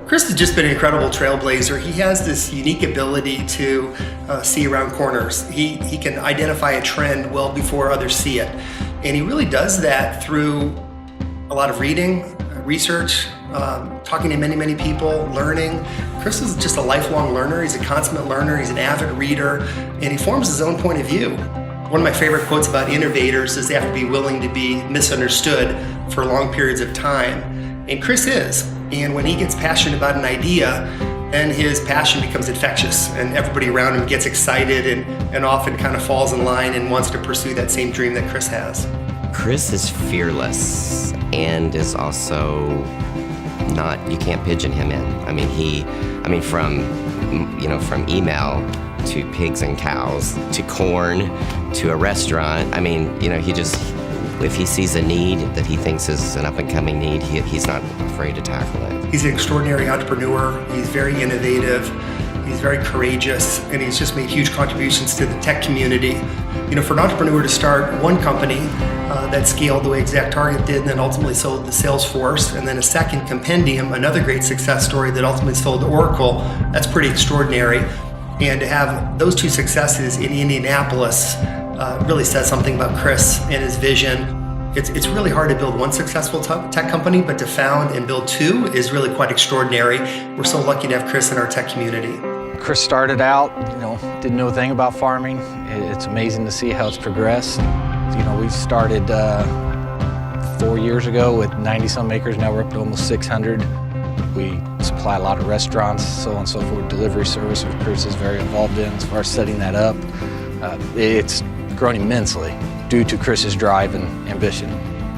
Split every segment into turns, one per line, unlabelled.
Chris has just been an incredible trailblazer. He has this unique ability to see around corners. He can identify a trend well before others see it. And he really does that through a lot of reading, research, talking to many, many people, learning. Chris is just a lifelong learner. He's a consummate learner. He's an avid reader, and he forms his own point of view. One of my favorite quotes about innovators is they have to be willing to be misunderstood for long periods of time. And Chris is. And when he gets passionate about an idea, then his passion becomes infectious, and everybody around him gets excited and often kind of falls in line and wants to pursue that same dream that Chris has.
Chris is fearless and is also not, you can't pigeon him in. From email to pigs and cows to corn to a restaurant. If he sees a need that he thinks is an up-and-coming need, he's not afraid to tackle it.
He's an extraordinary entrepreneur. He's very innovative. He's very courageous, and he's just made huge contributions to the tech community. For an entrepreneur to start one company that scaled the way ExactTarget did and then ultimately sold to Salesforce, and then a second Compendium, another great success story that ultimately sold to Oracle, that's pretty extraordinary. And to have those two successes in Indianapolis really says something about Chris and his vision. It's really hard to build one successful tech company, but to found and build two is really quite extraordinary. We're so lucky to have Chris in our tech community.
Chris started out, didn't know a thing about farming. It's amazing to see how it's progressed. We started 4 years ago with 90-some acres. Now we're up to almost 600. We supply a lot of restaurants, so on and so forth, delivery service, which Chris is very involved in as far as setting that up. It's grown immensely due to Chris's drive and ambition.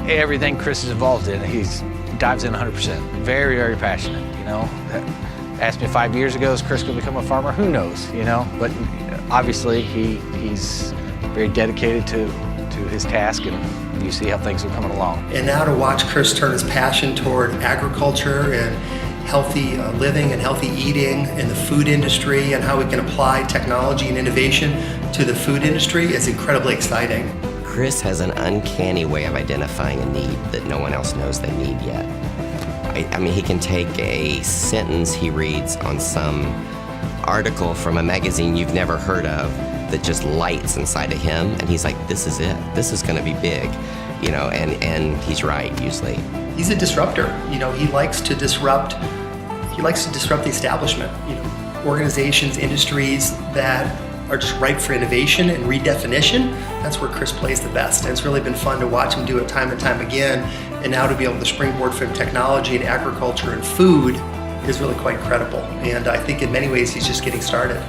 Everything Chris is involved in, he dives in 100%. Very, very passionate, Asked me 5 years ago, is Chris going to become a farmer? Who knows, But obviously, he's very dedicated to his task, and you see how things are coming along.
And now to watch Chris turn his passion toward agriculture and healthy living and healthy eating in the food industry, and how we can apply technology and innovation to the food industry is incredibly exciting.
Chris has an uncanny way of identifying a need that no one else knows they need yet. He can take a sentence he reads on some article from a magazine you've never heard of that just lights inside of him, and he's like, this is it. This is going to be big, and he's right, usually.
He's a disruptor. He likes to disrupt. He likes to disrupt the establishment. Organizations, industries that are just ripe for innovation and redefinition. That's where Chris plays the best. And it's really been fun to watch him do it time and time again. And now to be able to springboard from technology and agriculture and food is really quite incredible. And I think in many ways he's just getting started.